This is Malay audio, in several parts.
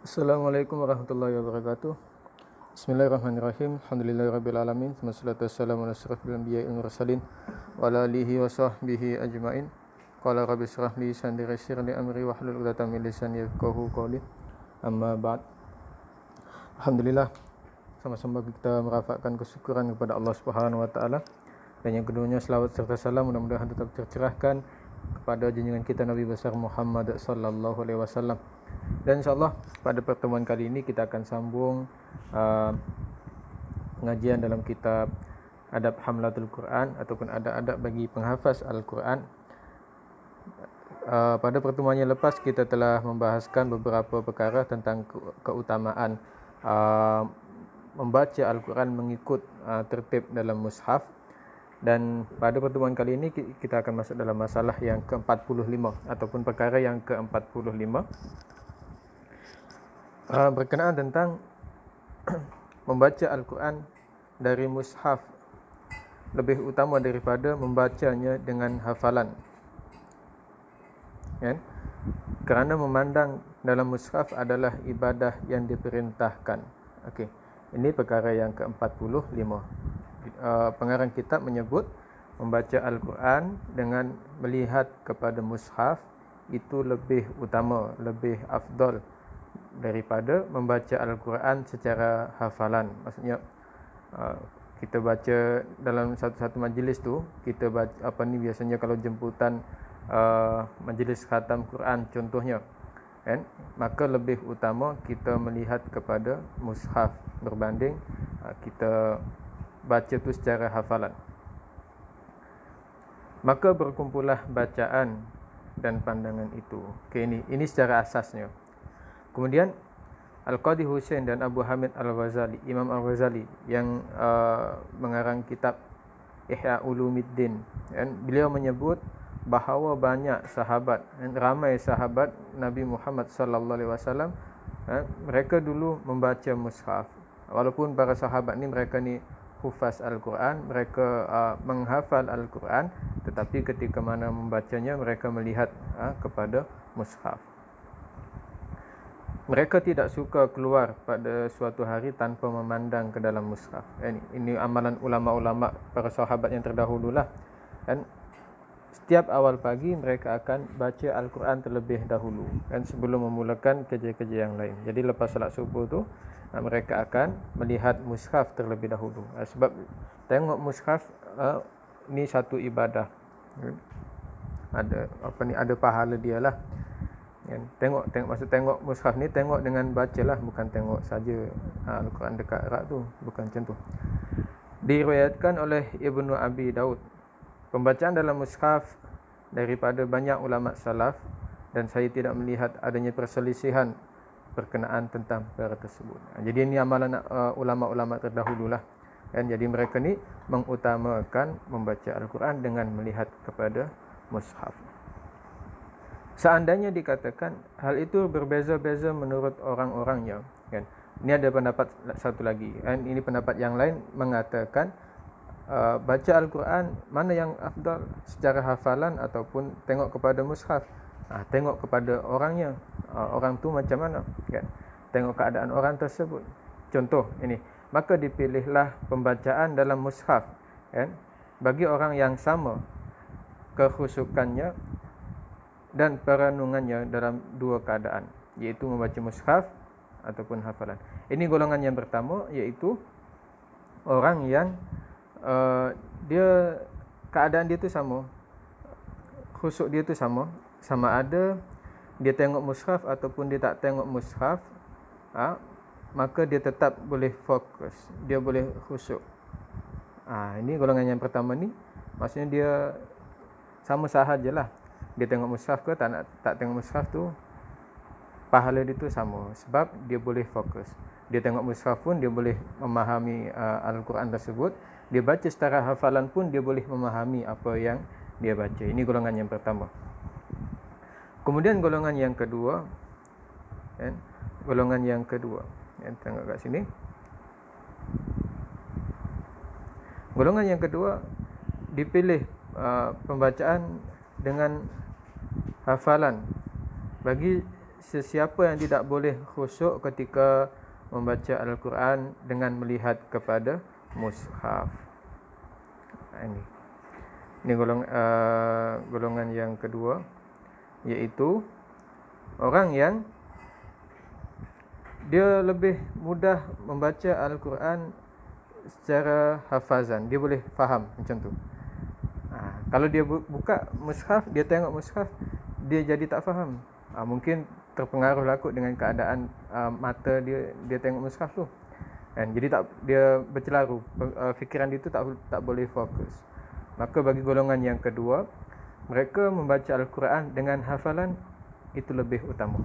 Assalamualaikum warahmatullahi wabarakatuh. Bismillahirrahmanirrahim. Alhamdulillahirabbil alamin. Wassalatu wassalamu ala asyrafil anbiya'i wal mursalin wa ala alihi wa sahbihi ajmain. Qala rabbi shrah li sadri yassir li amri wahlul 'uqdatam min lisani yafqahu qawli. Amma ba'd. Alhamdulillah, sama-sama kita merafakkan kesyukuran kepada Allah Subhanahu wa taala, dan yang keduanya selawat serta salam mudah-mudahan tetap tercurahkan kepada junjungan kita Nabi besar Muhammad sallallahu alaihi wasallam. Dan insyaAllah pada pertemuan kali ini kita akan sambung pengajian dalam kitab Adab Hamlatul Quran ataupun adab-adab bagi penghafaz Al-Quran. Pada pertemuan yang lepas kita telah membahaskan beberapa perkara tentang keutamaan membaca Al-Quran mengikut tertib dalam mushaf. Dan pada pertemuan kali ini kita akan masuk dalam masalah yang ke-45 ataupun perkara yang ke-45, berkenaan tentang membaca Al-Quran dari mushaf lebih utama daripada membacanya dengan hafalan, kan? Kerana memandang dalam mushaf adalah ibadah yang diperintahkan. Okey, ini perkara yang ke-45. Pengarang kitab menyebut membaca Al-Quran dengan melihat kepada mushaf itu lebih utama, lebih afdal daripada membaca Al-Quran secara hafalan. Maksudnya kita baca dalam satu-satu majlis tu, kita baca biasanya kalau jemputan majlis khatam Quran contohnya, kan, maka lebih utama kita melihat kepada mushaf berbanding kita baca tu secara hafalan. Maka berkumpulah bacaan dan pandangan itu. Okey, ini secara asasnya. Kemudian Al-Qadhi Husain dan Abu Hamid Al-Ghazali, Imam Al-Ghazali yang mengarang kitab Ihya Ulumuddin, dan beliau menyebut bahawa banyak sahabat, ramai sahabat Nabi Muhammad sallallahu alaihi wasallam, mereka dulu membaca mushaf. Walaupun para sahabat ni mereka ni hufaz Al-Quran, mereka menghafal Al-Quran, tetapi ketika mana membacanya mereka melihat kepada mushaf. Mereka tidak suka keluar pada suatu hari tanpa memandang ke dalam mushaf. Ini amalan ulama-ulama para sahabat yang terdahululah. Dan setiap awal pagi mereka akan baca Al-Quran terlebih dahulu, dan sebelum memulakan kerja-kerja yang lain. Jadi lepas salat subuh tu mereka akan melihat mushaf terlebih dahulu. Sebab tengok mushaf ni satu ibadah. Ada pahala dia lah. Maksud tengok mushaf ni tengok dengan bacalah, bukan tengok saja Al-Quran dekat rak tu, bukan macam tu. Diriwayatkan oleh Ibnu Abi Daud pembacaan dalam mushaf daripada banyak ulama salaf, dan saya tidak melihat adanya perselisihan berkenaan tentang perkara tersebut. Jadi ini amalan ulama-ulama terdahululah, kan? Jadi mereka ni mengutamakan membaca Al-Quran dengan melihat kepada mushaf. Seandainya dikatakan hal itu berbeza-beza menurut orang-orangnya, kan? Ini ada pendapat satu lagi, kan? Ini pendapat yang lain mengatakan baca Al-Quran mana yang afdal, secara hafalan ataupun tengok kepada mushaf. Tengok kepada orangnya, orang tu macam mana, kan? Tengok keadaan orang tersebut. Contoh ini, maka dipilihlah pembacaan dalam mushaf, kan, bagi orang yang sama kekhusyukannya dan perenungannya dalam dua keadaan, iaitu membaca mushaf ataupun hafalan. Ini golongan yang pertama, iaitu orang yang dia keadaan dia tu sama, khusyuk dia tu sama ada dia tengok mushaf ataupun dia tak tengok mushaf, maka dia tetap boleh fokus, dia boleh khusyuk. Ini golongan yang pertama ni, maksudnya dia sama sahajalah, dia tengok mushaf ke tak tengok mushaf tu, pahala dia tu sama, sebab dia boleh fokus. Dia tengok mushaf pun dia boleh memahami Al-Quran tersebut, dia baca secara hafalan pun dia boleh memahami apa yang dia baca. Ini golongan yang pertama. Kemudian golongan yang kedua, kan? Golongan yang kedua, tengok kat sini. Golongan yang kedua dipilih pembacaan dengan hafalan bagi sesiapa yang tidak boleh khusyuk ketika membaca Al-Quran dengan melihat kepada mushaf. Ini golongan yang kedua, iaitu orang yang dia lebih mudah membaca Al-Quran secara hafazan. Dia boleh faham macam tu. Kalau dia buka mushaf, dia tengok mushaf, dia jadi tak faham. Mungkin terpengaruh lah kot dengan keadaan mata dia tengok mushaf tu. Jadi dia bercelaru, fikiran dia tu tak boleh fokus. Maka bagi golongan yang kedua, mereka membaca Al-Quran dengan hafalan itu lebih utama,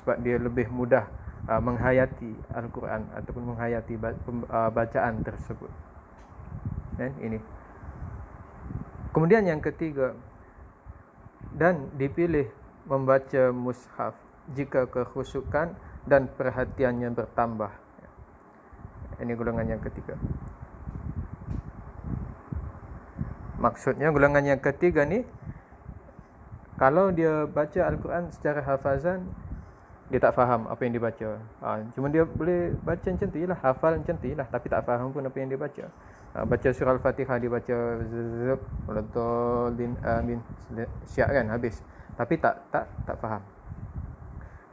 sebab dia lebih mudah menghayati Al-Quran ataupun menghayati bacaan tersebut. Ini. Kemudian yang ketiga, dan dipilih membaca mushaf jika kekhusyukan dan perhatiannya bertambah. Ini golongan yang ketiga. Maksudnya golongan yang ketiga ni, kalau dia baca Al-Quran secara hafazan, dia tak faham apa yang dia baca. Cuma dia boleh baca macam tu je lah, hafal macam tu je lah, tapi tak faham pun apa yang dia baca. Baca surah Al-Fatihah, dia baca waladhdallin amin, syiak kan, habis. Tapi tak faham.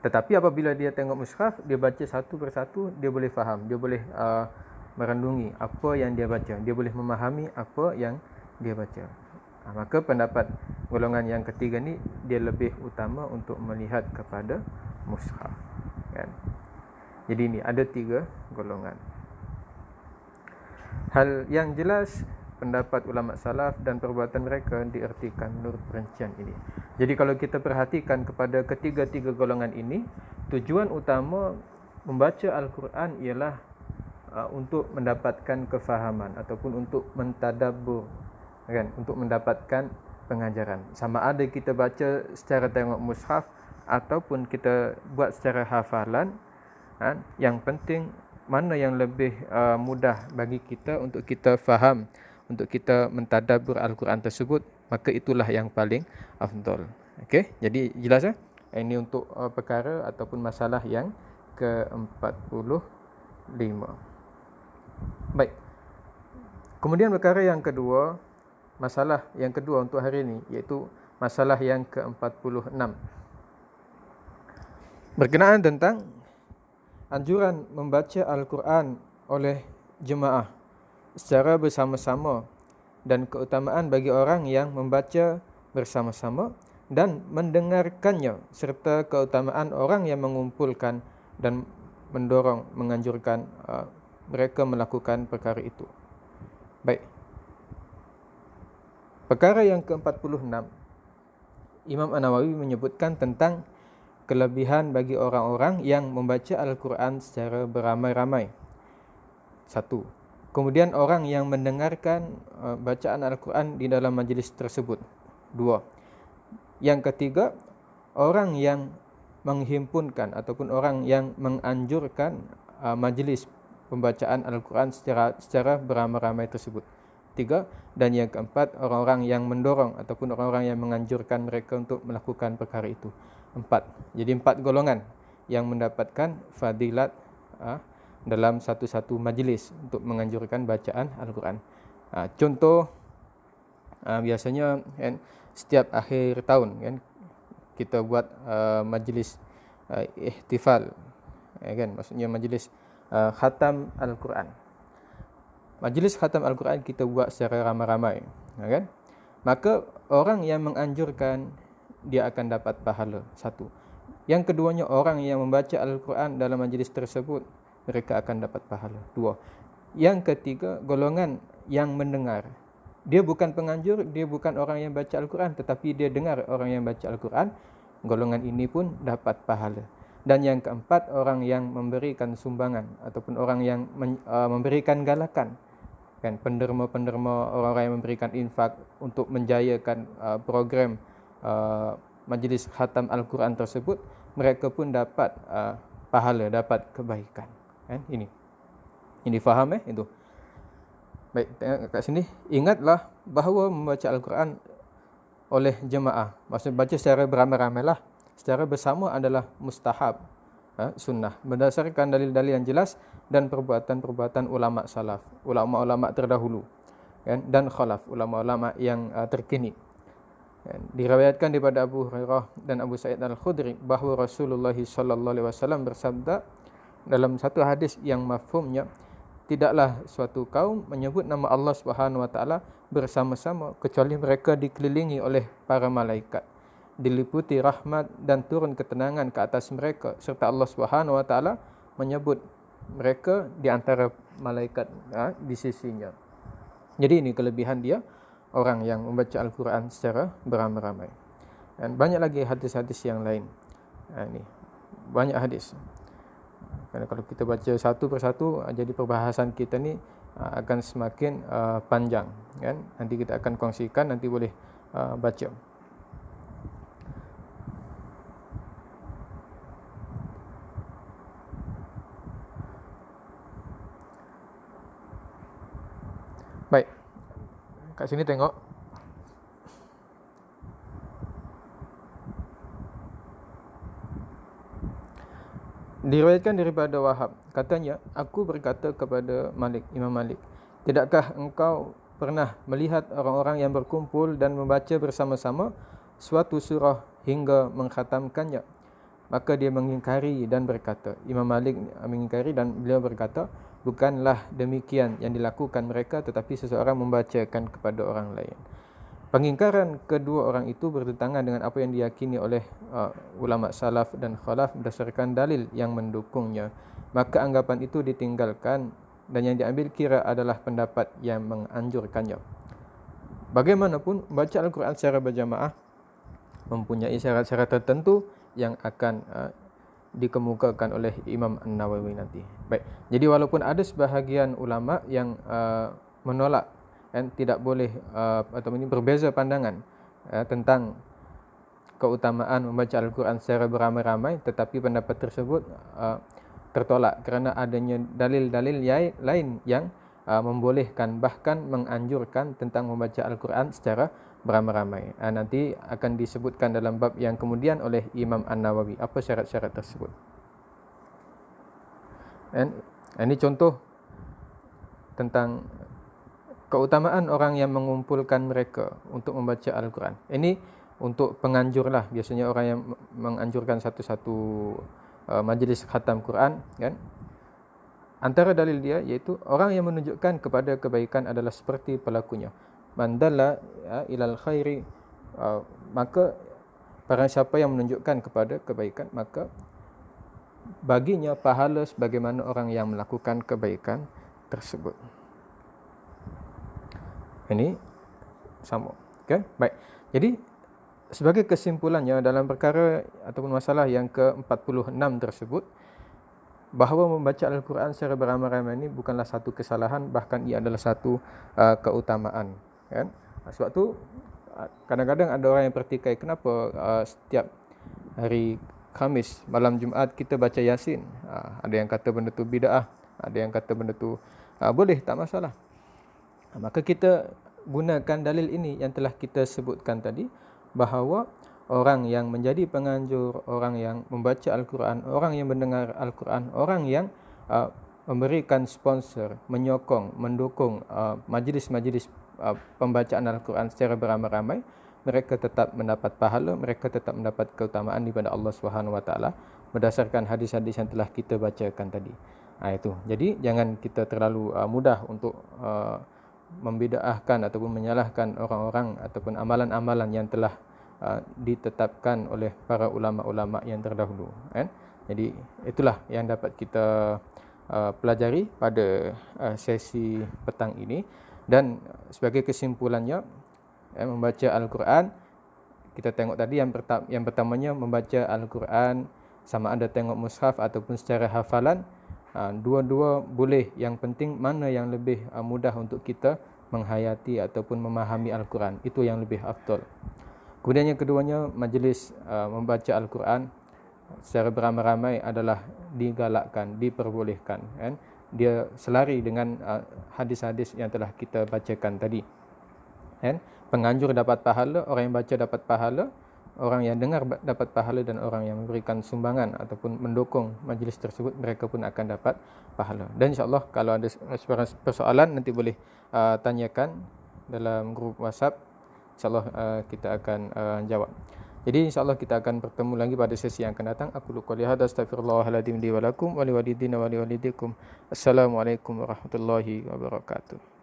Tetapi apabila dia tengok mushaf, dia baca satu persatu, dia boleh faham, dia boleh merandungi apa yang dia baca, dia boleh memahami apa yang dia baca. Maka pendapat golongan yang ketiga ni, dia lebih utama untuk melihat kepada mushaf, kan? Jadi ni ada 3 golongan. Hal yang jelas, pendapat ulama salaf dan perbuatan mereka diertikan menurut perincian ini. Jadi kalau kita perhatikan kepada ketiga-tiga golongan ini, tujuan utama membaca Al-Quran ialah untuk mendapatkan kefahaman ataupun untuk mentadabbur, kan, untuk mendapatkan pengajaran. Sama ada kita baca secara tengok mushaf ataupun kita buat secara hafalan, yang penting mana yang lebih mudah bagi kita untuk kita faham, untuk kita mentadabbur Al-Quran tersebut, maka itulah yang paling afdal. Okey, jadi jelas ya? Ini untuk perkara ataupun masalah yang ke-45. Baik. Kemudian perkara yang kedua, masalah yang kedua untuk hari ini, iaitu masalah yang ke-46. Berkenaan tentang anjuran membaca Al-Quran oleh jemaah secara bersama-sama dan keutamaan bagi orang yang membaca bersama-sama dan mendengarkannya, serta keutamaan orang yang mengumpulkan dan menganjurkan mereka melakukan perkara itu. Baik. Perkara yang ke-46, Imam An-Nawawi menyebutkan tentang kelebihan bagi orang-orang yang membaca Al-Quran secara beramai-ramai. 1. Kemudian orang yang mendengarkan bacaan Al-Quran di dalam majlis tersebut. 2. Yang ketiga, orang yang menghimpunkan ataupun orang yang menganjurkan majlis pembacaan Al-Quran secara beramai-ramai tersebut. 3. Dan yang keempat, orang-orang yang mendorong ataupun orang-orang yang menganjurkan mereka untuk melakukan perkara itu. 4. Jadi 4 golongan yang mendapatkan fadilat dalam satu-satu majlis untuk menganjurkan bacaan Al-Quran. Contoh, biasanya kan, setiap akhir tahun kan, kita buat majlis ihtifal, kan, maksudnya majlis khatam Al-Quran. Majlis khatam Al-Quran kita buat secara ramai-ramai, kan? Maka orang yang menganjurkan, dia akan dapat pahala. 1. Yang keduanya, orang yang membaca Al-Quran dalam majlis tersebut, mereka akan dapat pahala. 2. Yang ketiga, golongan yang mendengar. Dia bukan penganjur, dia bukan orang yang baca Al-Quran, tetapi dia dengar orang yang baca Al-Quran, golongan ini pun dapat pahala. Dan yang keempat, orang yang memberikan sumbangan ataupun orang yang memberikan galakan, kan, penderma-penderma, orang-orang yang memberikan infak untuk menjayakan program majlis khatam Al-Quran tersebut, mereka pun dapat pahala, dapat kebaikan, kan? Ini faham itu. Baik, tengok kat sini, ingatlah bahawa membaca Al-Quran oleh jemaah, maksud baca secara beramai-ramai lah, secara bersama adalah mustahab, sunnah, berdasarkan dalil-dalil yang jelas dan perbuatan-perbuatan ulama salaf, ulama-ulama terdahulu, kan, dan khalaf, ulama-ulama yang terkini. Diriwayatkan daripada Abu Hurairah dan Abu Sa'id Al-Khudri bahawa Rasulullah sallallahu alaihi wasallam bersabda dalam satu hadis yang mafhumnya, tidaklah suatu kaum menyebut nama Allah Subhanahu wa taala bersama-sama kecuali mereka dikelilingi oleh para malaikat, diliputi rahmat dan turun ketenangan ke atas mereka, serta Allah Subhanahu wa taala menyebut mereka di antara malaikat di sisinya. Jadi ini kelebihan dia, orang yang membaca Al-Quran secara beramai-ramai. Dan banyak lagi hadis-hadis yang lain. Ini banyak hadis. Karena kalau kita baca satu persatu, jadi perbahasan kita ni akan semakin panjang, kan? Nanti kita akan kongsikan, nanti boleh baca. Baik, kat sini tengok. Diriwayatkan daripada Wahab, katanya, aku berkata kepada Imam Malik, tidakkah engkau pernah melihat orang-orang yang berkumpul dan membaca bersama-sama suatu surah hingga mengkhatamkannya? Maka dia mengingkari dan berkata, Imam Malik mengingkari dan beliau berkata, bukanlah demikian yang dilakukan mereka, tetapi seseorang membacakan kepada orang lain. Pengingkaran kedua orang itu bertentangan dengan apa yang diyakini oleh ulama salaf dan khalaf berdasarkan dalil yang mendukungnya. Maka anggapan itu ditinggalkan dan yang diambil kira adalah pendapat yang menganjurkannya. Bagaimanapun, baca Al-Quran secara berjamaah mempunyai syarat-syarat tertentu yang akan dikemukakan oleh Imam An-Nawawi nanti. Baik, jadi walaupun ada sebahagian ulama yang menolak dan tidak boleh atau ini berbeza pandangan tentang keutamaan membaca Al-Quran secara beramai-ramai, tetapi pendapat tersebut tertolak kerana adanya dalil-dalil lain yang membolehkan, bahkan menganjurkan tentang membaca Al-Quran secara beramai-ramai. Nanti akan disebutkan dalam bab yang kemudian oleh Imam An-Nawawi apa syarat-syarat tersebut. Dan ini contoh tentang keutamaan orang yang mengumpulkan mereka untuk membaca Al-Quran. Ini untuk penganjur lah, biasanya orang yang menganjurkan satu-satu majlis khatam Quran, kan? Antara dalil dia iaitu orang yang menunjukkan kepada kebaikan adalah seperti pelakunya. Mandalla ilal khairi, maka barang siapa yang menunjukkan kepada kebaikan, maka baginya pahala sebagaimana orang yang melakukan kebaikan tersebut. Ini sama, kan? Baik. Jadi sebagai kesimpulannya dalam perkara ataupun masalah yang ke-46 tersebut, bahawa membaca Al-Quran secara beramai-ramai ini bukanlah satu kesalahan, bahkan ia adalah satu keutamaan, kan? Sebab tu kadang-kadang ada orang yang pertikai, kenapa setiap hari Khamis malam Jumaat kita baca Yasin? Ada yang kata benda tu bid'ah, ada yang kata benda tu boleh, tak masalah. Maka kita gunakan dalil ini yang telah kita sebutkan tadi, bahawa orang yang menjadi penganjur, orang yang membaca Al-Quran, orang yang mendengar Al-Quran, orang yang memberikan sponsor, menyokong, mendukung majlis-majlis pembacaan Al-Quran secara beramai-ramai, mereka tetap mendapat pahala, mereka tetap mendapat keutamaan daripada Allah SWT berdasarkan hadis-hadis yang telah kita bacakan tadi. Itu. Jadi jangan kita terlalu mudah untuk membida'ahkan ataupun menyalahkan orang-orang ataupun amalan-amalan yang telah ditetapkan oleh para ulama-ulama yang terdahulu, kan? Jadi itulah yang dapat kita pelajari pada sesi petang ini. Dan sebagai kesimpulannya, membaca Al-Quran, kita tengok tadi yang pertamanya membaca Al-Quran sama ada tengok mushaf ataupun secara hafalan, dua-dua boleh. Yang penting mana yang lebih mudah untuk kita menghayati ataupun memahami Al-Quran, itu yang lebih afdal. Kemudian yang keduanya, majlis membaca Al-Quran secara beramai-ramai adalah digalakkan, diperbolehkan, kan? Dia selari dengan hadis-hadis yang telah kita bacakan tadi, kan? Penganjur dapat pahala, orang yang baca dapat pahala, orang yang dengar dapat pahala dan orang yang memberikan sumbangan ataupun mendukung majlis tersebut, mereka pun akan dapat pahala. Dan insyaAllah kalau ada persoalan nanti boleh tanyakan dalam grup WhatsApp. InsyaAllah kita akan jawab. Jadi insyaAllah kita akan bertemu lagi pada sesi yang akan datang. Aku qouli hadza astaghfirullahaladzim li wa lakum wa liwalidina wa liwalidikum. Assalamualaikum warahmatullahi wabarakatuh.